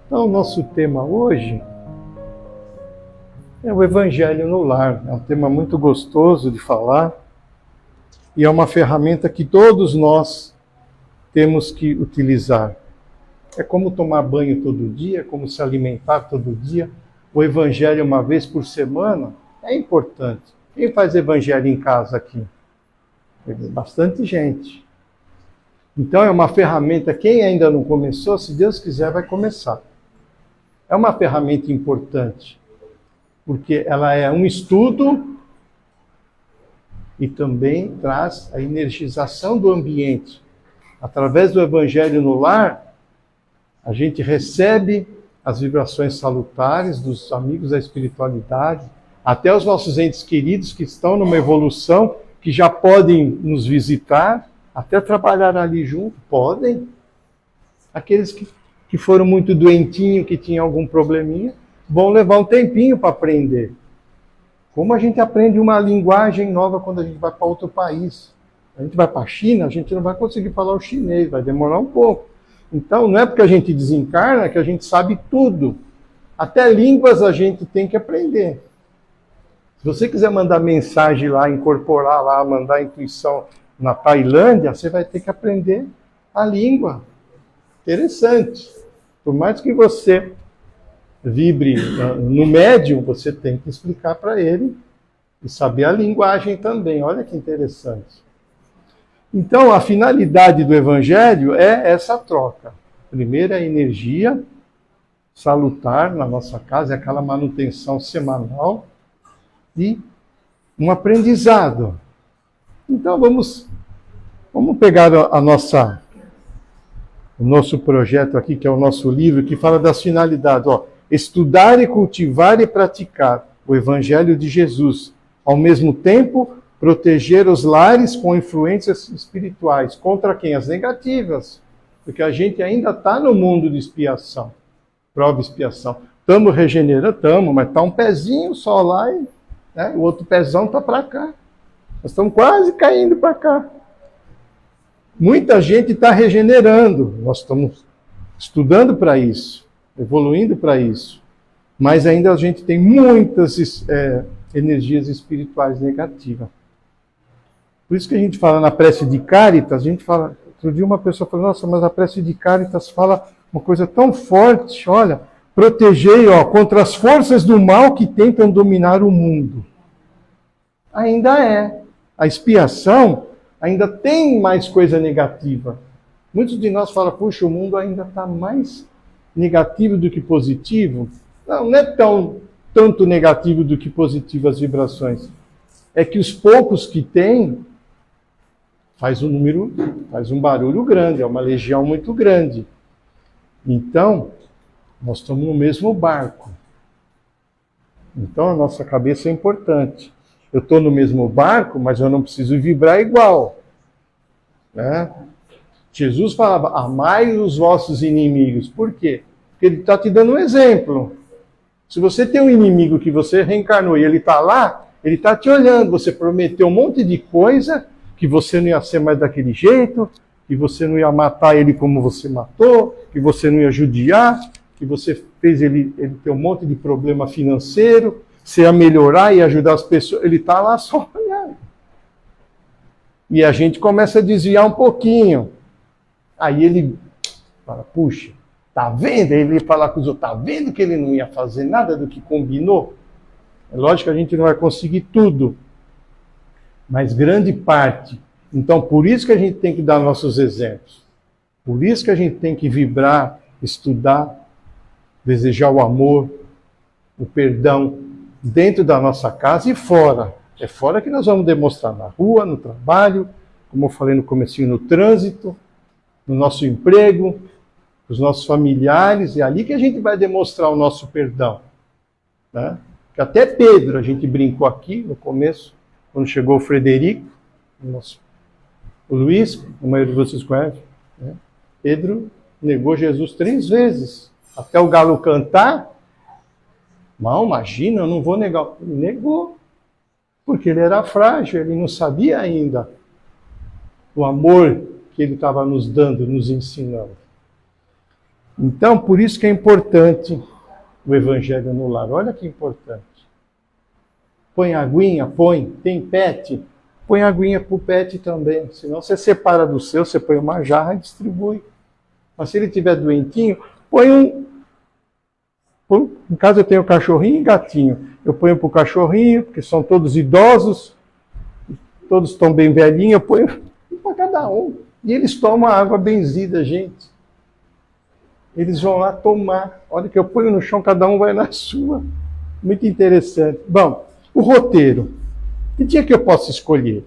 Então, o nosso tema hoje é o Evangelho no Lar. É um tema muito gostoso de falar e é uma ferramenta que todos nós temos que utilizar. É como tomar banho todo dia, é como se alimentar todo dia. O Evangelho uma vez por semana é importante. Quem faz Evangelho em casa aqui? Bastante gente. Então é uma ferramenta, quem ainda não começou, se Deus quiser, vai começar. É uma ferramenta importante, porque ela é um estudo e também traz a energização do ambiente. Através do Evangelho no Lar, a gente recebe as vibrações salutares dos amigos da espiritualidade, até os nossos entes queridos que estão numa evolução, que já podem nos visitar, até trabalhar ali junto, podem. Aqueles que foram muito doentinhos, que tinham algum probleminha, vão levar um tempinho para aprender. Como a gente aprende uma linguagem nova quando a gente vai para outro país. A gente vai para a China, a gente não vai conseguir falar o chinês, vai demorar um pouco. Então, não é porque a gente desencarna que a gente sabe tudo. Até línguas a gente tem que aprender. Se você quiser mandar mensagem lá, incorporar lá, mandar intuição na Tailândia, você vai ter que aprender a língua. Interessante. Por mais que você vibre no médium, você tem que explicar para ele e saber a linguagem também. Olha que interessante. Então, a finalidade do Evangelho é essa troca. Primeiro, a energia salutar na nossa casa, é aquela manutenção semanal e um aprendizado. Então, vamos pegar o nosso projeto aqui, que é o nosso livro, que fala das finalidades. Estudar e cultivar e praticar o Evangelho de Jesus. Ao mesmo tempo, proteger os lares com influências espirituais. Contra quem? As negativas. Porque a gente ainda está no mundo de expiação. Prova e expiação. Estamos regenerando, mas está um pezinho só lá e o outro pezão está para cá. Nós estamos quase caindo para cá. Muita gente está regenerando. Nós estamos estudando para isso, evoluindo para isso. Mas ainda a gente tem muitas energias espirituais negativas. Por isso que a gente fala na prece de Cáritas, a gente fala... Outro dia uma pessoa falou, nossa, mas a prece de Cáritas fala uma coisa tão forte, olha, protegei contra as forças do mal que tentam dominar o mundo. Ainda é. A expiação ainda tem mais coisa negativa. Muitos de nós falam, puxa, o mundo ainda está mais negativo do que positivo. Não é tanto negativo do que positivo as vibrações. É que os poucos que tem faz um barulho grande, é uma legião muito grande. Então, nós estamos no mesmo barco. Então, a nossa cabeça é importante. Eu estou no mesmo barco, mas eu não preciso vibrar igual. Né? Jesus falava, amai os vossos inimigos. Por quê? Porque ele está te dando um exemplo. Se você tem um inimigo que você reencarnou e ele está lá, ele está te olhando. Você prometeu um monte de coisa, que você não ia ser mais daquele jeito, que você não ia matar ele como você matou, que você não ia judiar, que você fez ele ter um monte de problema financeiro, você ia melhorar e ajudar as pessoas. Ele está lá só olhando. E a gente começa a desviar um pouquinho. Aí ele fala, puxa, tá vendo? Ele fala com os outros, tá vendo que ele não ia fazer nada do que combinou? É lógico que a gente não vai conseguir tudo, mas grande parte. Então, por isso que a gente tem que dar nossos exemplos. Por isso que a gente tem que vibrar, estudar, desejar o amor, o perdão, dentro da nossa casa e fora. É fora que nós vamos demonstrar na rua, no trabalho, como eu falei no comecinho, no trânsito, no nosso emprego, os nossos familiares. É ali que a gente vai demonstrar o nosso perdão. Né? Que até Pedro, a gente brincou aqui no começo, quando chegou o Frederico, o Luiz, a maioria de vocês conhece, né? Pedro negou Jesus 3 vezes. Até o galo cantar, não, imagina, eu não vou negar. Ele negou, porque ele era frágil, ele não sabia ainda o amor que ele estava nos dando, nos ensinando. Então, por isso que é importante o Evangelho no lar. Olha que importante. Põe aguinha, põe. Tem pet? Põe aguinha para o pet também. Senão você separa do seu, você põe uma jarra e distribui. Mas se ele estiver doentinho, põe um... Em casa eu tenho cachorrinho e gatinho. Eu ponho para o cachorrinho, porque são todos idosos, todos estão bem velhinhos, eu ponho para cada um. E eles tomam a água benzida, gente. Eles vão lá tomar. Olha que eu ponho no chão, cada um vai na sua. Muito interessante. Bom, o roteiro. Que dia que eu posso escolher?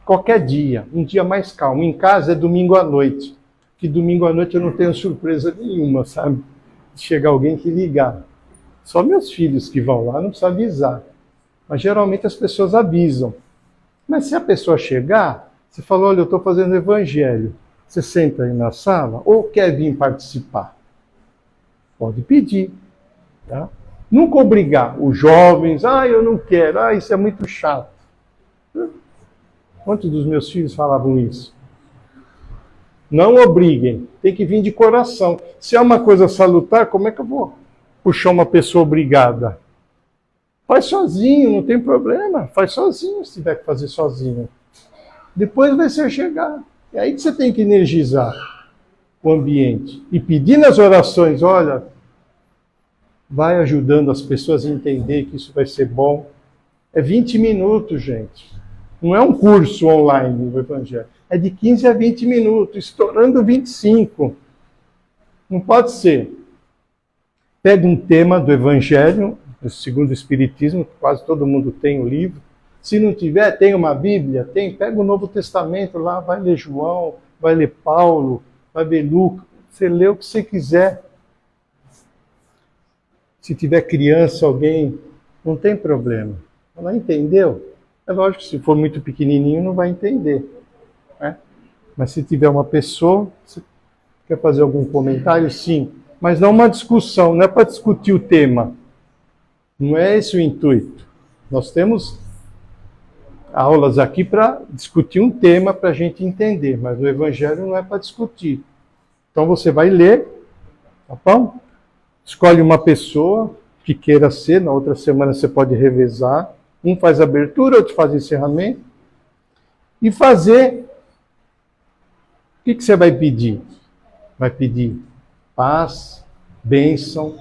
Qualquer dia. Um dia mais calmo. Em casa é domingo à noite. Que domingo à noite eu não tenho surpresa nenhuma, sabe? Chegar alguém que ligar. Só meus filhos que vão lá, não precisa avisar. Mas geralmente as pessoas avisam. Mas se a pessoa chegar, você fala, olha, eu estou fazendo evangelho. Você senta aí na sala ou quer vir participar? Pode pedir. Tá? Nunca obrigar os jovens, eu não quero, isso é muito chato. Quantos dos meus filhos falavam isso? Não obriguem, tem que vir de coração. Se é uma coisa salutar, como é que eu vou puxar uma pessoa obrigada? Faz sozinho, não tem problema. Faz sozinho, se tiver que fazer sozinho. Depois vai ser chegar. É aí que você tem que energizar o ambiente. E pedir nas orações, olha, vai ajudando as pessoas a entender que isso vai ser bom. É 20 minutos, gente. Não é um curso online do Evangelho. É de 15 a 20 minutos, estourando 25. Não pode ser. Pega um tema do Evangelho, segundo o Espiritismo, quase todo mundo tem o livro. Se não tiver, tem uma Bíblia? Tem. Pega o Novo Testamento lá, vai ler João, vai ler Paulo, vai ler Lucas. Você lê o que você quiser. Se tiver criança, alguém, não tem problema. Ela entendeu? É lógico que se for muito pequenininho, não vai entender. Né? Mas se tiver uma pessoa, você quer fazer algum comentário? Sim. Mas não uma discussão, não é para discutir o tema. Não é esse o intuito. Nós temos aulas aqui para discutir um tema para a gente entender, mas o Evangelho não é para discutir. Então você vai ler, tá bom? Escolhe uma pessoa que queira ser, na outra semana você pode revezar. Um faz abertura, outro faz encerramento. E fazer... O que você vai pedir? Vai pedir paz, bênção,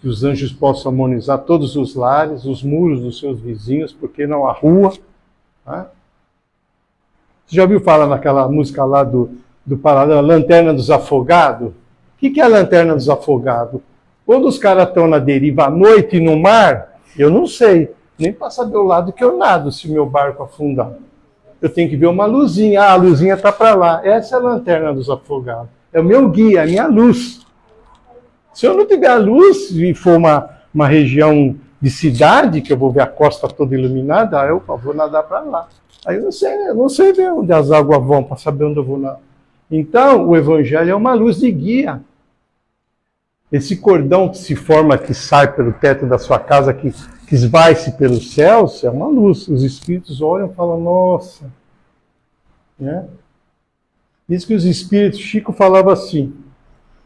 que os anjos possam harmonizar todos os lares, os muros dos seus vizinhos, porque não a rua. Tá? Você já ouviu falar naquela música lá do Paralelo, Lanterna dos Afogados? O que é a Lanterna dos Afogados? Quando os caras estão na deriva à noite no mar, eu não sei, nem passar do lado que eu nado se o meu barco afundar. Eu tenho que ver uma luzinha, a luzinha está para lá. Essa é a Lanterna dos Afogados. É o meu guia, a minha luz. Se eu não tiver a luz e for uma região de cidade, que eu vou ver a costa toda iluminada, eu vou nadar para lá. Aí eu não sei ver onde as águas vão, para saber onde eu vou nadar. Então, o Evangelho é uma luz de guia. Esse cordão que se forma, que sai pelo teto da sua casa, que esvai-se pelos céus, é uma luz. Os espíritos olham e falam, nossa. Né? Diz que os espíritos, Chico falava assim,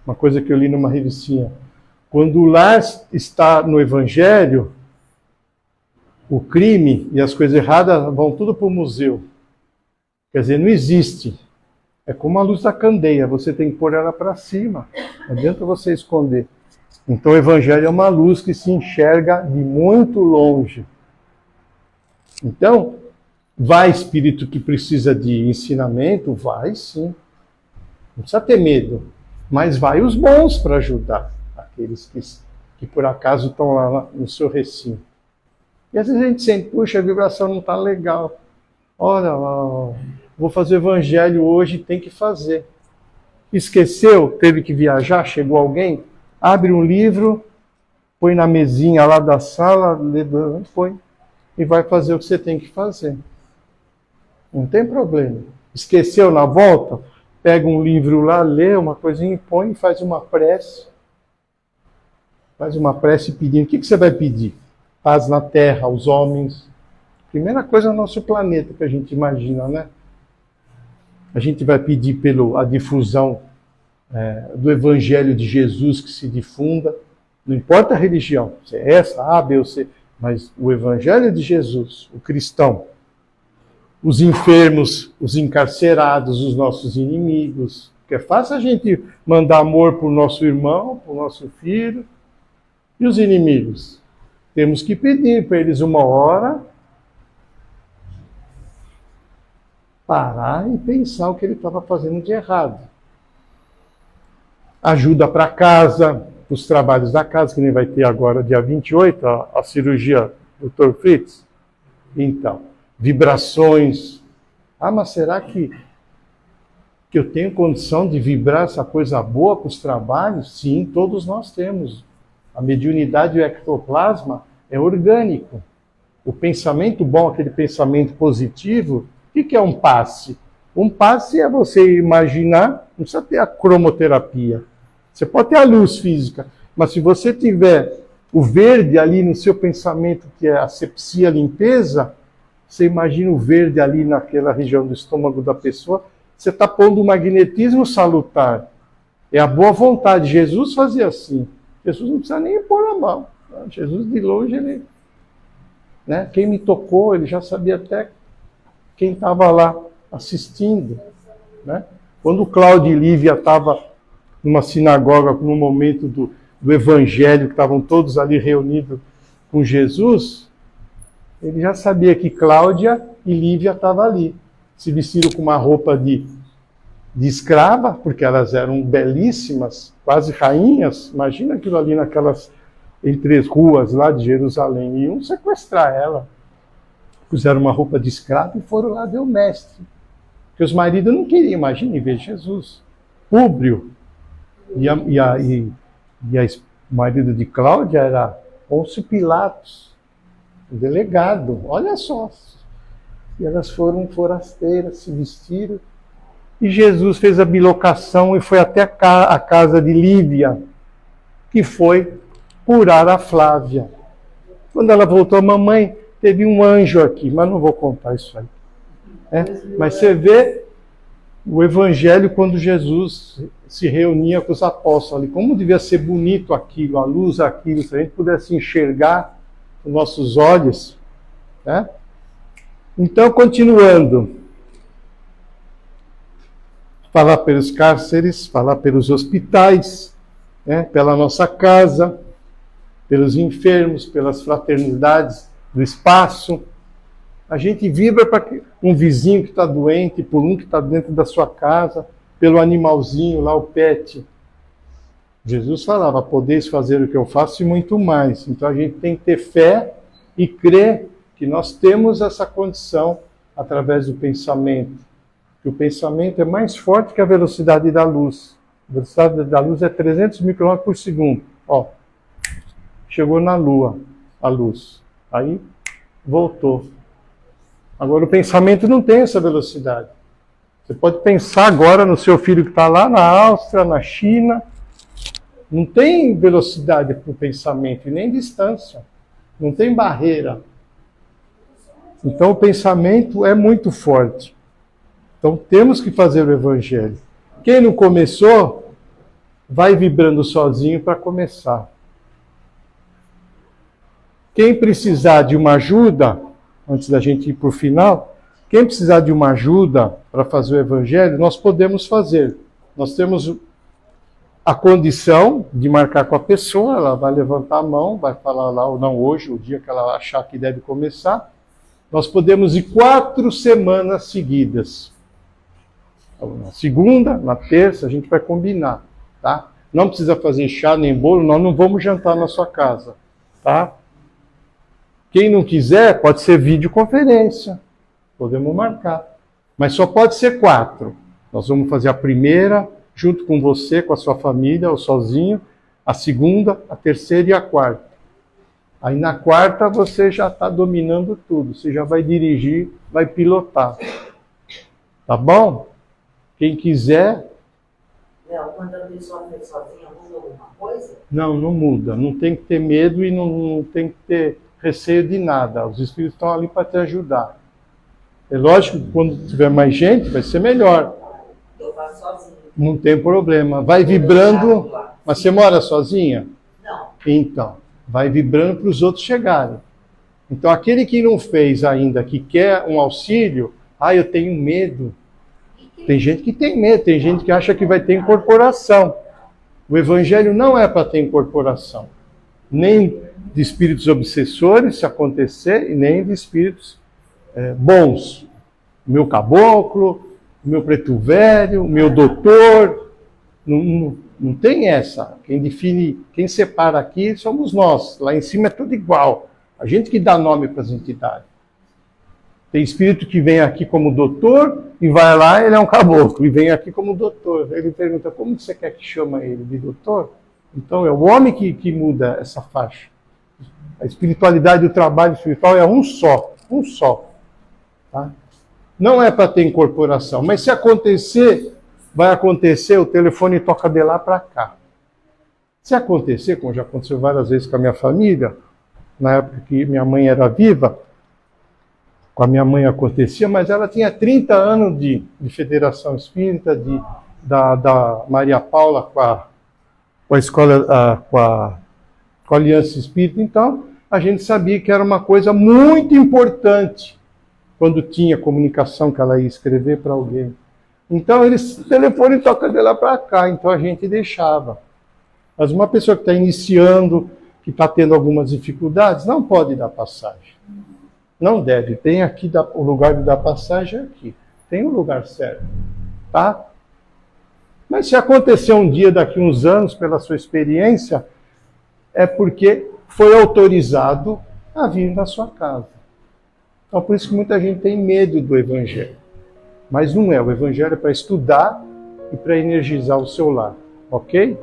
uma coisa que eu li numa revistinha, quando o lar está no Evangelho, o crime e as coisas erradas vão tudo para o museu. Quer dizer, não existe. É como a luz da candeia, você tem que pôr ela para cima. Não adianta você esconder. Então o Evangelho é uma luz que se enxerga de muito longe. Então, vai espírito que precisa de ensinamento? Vai sim. Não precisa ter medo. Mas vai os bons para ajudar aqueles que por acaso estão lá no seu recinto. E às vezes a gente sente, puxa, a vibração não está legal. Olha, vou fazer o Evangelho hoje, tem que fazer. Esqueceu, teve que viajar, chegou alguém, abre um livro, põe na mesinha lá da sala, põe, e vai fazer o que você tem que fazer. Não tem problema. Esqueceu na volta, pega um livro lá, lê uma coisinha e põe e faz uma prece. Faz uma prece pedindo. O que você vai pedir? Paz na terra, aos homens. Primeira coisa é o nosso planeta que a gente imagina, né? A gente vai pedir pela difusão do Evangelho de Jesus que se difunda. Não importa a religião, se é essa, A, B ou C, mas o Evangelho de Jesus, o cristão, os enfermos, os encarcerados, os nossos inimigos. Porque é fácil a gente mandar amor para o nosso irmão, para o nosso filho. E os inimigos? Temos que pedir para eles uma hora parar e pensar o que ele estava fazendo de errado. Ajuda para casa, os trabalhos da casa, que nem vai ter agora, dia 28, a cirurgia do Dr. Fritz. Então, vibrações. Ah, mas será que eu tenho condição de vibrar essa coisa boa para os trabalhos? Sim, todos nós temos. A mediunidade e o ectoplasma é orgânico. O pensamento bom, aquele pensamento positivo, o que é um passe? Um passe é você imaginar, não precisa ter a cromoterapia. Você pode ter a luz física, mas se você tiver o verde ali no seu pensamento, que é a asepsia, limpeza, você imagina o verde ali naquela região do estômago da pessoa, você está pondo um magnetismo salutar. É a boa vontade. Jesus fazia assim. Jesus não precisa nem pôr a mão. Jesus de longe, ele, né? Quem me tocou, ele já sabia até quem estava lá assistindo. Né? Quando Cláudio e Lívia estavam numa sinagoga, no momento do Evangelho, que estavam todos ali reunidos com Jesus, ele já sabia que Cláudia e Lívia estavam ali. Se vestiram com uma roupa de escrava, porque elas eram belíssimas, quase rainhas. Imagina aquilo ali naquelas entre as ruas lá de Jerusalém. Iam sequestrar ela. Puseram uma roupa de escrava e foram lá ver o mestre. Porque os maridos não queriam, imagine, ver Jesus. Públio. O marido de Cláudia era Pôncio Pilatos, o delegado. Olha só. E elas foram forasteiras, se vestiram. E Jesus fez a bilocação e foi até a casa de Lívia, que foi curar a Flávia. Quando ela voltou, mamãe, teve um anjo aqui, mas não vou contar isso aí. Mas você vê o Evangelho quando Jesus se reunia com os apóstolos ali. Como devia ser bonito aquilo, a luz aquilo, se a gente pudesse enxergar com nossos olhos. Né? Então, continuando. Falar pelos cárceres, falar pelos hospitais, né, pela nossa casa, pelos enfermos, pelas fraternidades do espaço. A gente vibra para um vizinho que está doente, por um que está dentro da sua casa, pelo animalzinho lá, o pet. Jesus falava, podeis fazer o que eu faço e muito mais. Então a gente tem que ter fé e crer que nós temos essa condição através do pensamento. Que o pensamento é mais forte que a velocidade da luz. A velocidade da luz é 300 mil km por segundo. Ó, chegou na Lua, a luz. Aí, voltou. Agora, o pensamento não tem essa velocidade. Você pode pensar agora no seu filho que está lá na Áustria, na China. Não tem velocidade para o pensamento, e nem distância. Não tem barreira. Então, o pensamento é muito forte. Então temos que fazer o Evangelho. Quem não começou, vai vibrando sozinho para começar. Quem precisar de uma ajuda, antes da gente ir para o final, quem precisar de uma ajuda para fazer o Evangelho, nós podemos fazer. Nós temos a condição de marcar com a pessoa, ela vai levantar a mão, vai falar lá ou não hoje, o dia que ela achar que deve começar. Nós podemos ir 4 semanas seguidas. Na segunda, na terça, a gente vai combinar, tá? Não precisa fazer chá nem bolo, nós não vamos jantar na sua casa, tá? Quem não quiser, pode ser videoconferência, podemos marcar. Mas só pode ser 4. Nós vamos fazer a primeira, junto com você, com a sua família, ou sozinho, a segunda, a terceira e a quarta. Aí na quarta você já está dominando tudo, você já vai dirigir, vai pilotar. Tá bom? Quem quiser... Quando a pessoa fez sozinha, muda alguma coisa? Não, não muda. Não tem que ter medo e não tem que ter receio de nada. Os espíritos estão ali para te ajudar. É lógico que quando tiver mais gente, vai ser melhor. Eu faço sozinho. Não tem problema. Vai vibrando. Mas você mora sozinha? Não. Então, vai vibrando para os outros chegarem. Então, aquele que não fez ainda, que quer um auxílio, eu tenho medo. Tem gente que tem medo, tem gente que acha que vai ter incorporação. O evangelho não é para ter incorporação. Nem de espíritos obsessores, se acontecer, e nem de espíritos bons. O meu caboclo, o meu preto velho, o meu doutor. Não tem essa. Quem define, quem separa aqui somos nós. Lá em cima é tudo igual. A gente que dá nome para as entidades. Tem espírito que vem aqui como doutor e vai lá, ele é um caboclo, e vem aqui como doutor. Ele pergunta, como você quer que chama ele de doutor? Então é o homem que muda essa faixa. A espiritualidade, o trabalho espiritual é um só. Tá? Não é para ter incorporação, mas se acontecer, vai acontecer, o telefone toca de lá para cá. Se acontecer, como já aconteceu várias vezes com a minha família, na época que minha mãe era viva, com a minha mãe acontecia, mas ela tinha 30 anos de Federação Espírita, da Maria Paula com a escola, com a Aliança Espírita. Então, a gente sabia que era uma coisa muito importante quando tinha comunicação que ela ia escrever para alguém. Então, o telefone toca de lá para cá, então a gente deixava. Mas uma pessoa que está iniciando, que está tendo algumas dificuldades, não pode dar passagem. Não deve. Tem aqui o lugar de dar passagem aqui. Tem o lugar certo. Tá? Mas se acontecer um dia, daqui uns anos, pela sua experiência, é porque foi autorizado a vir na sua casa. Então, por isso que muita gente tem medo do Evangelho. Mas não é. O Evangelho é para estudar e para energizar o seu lar. Ok?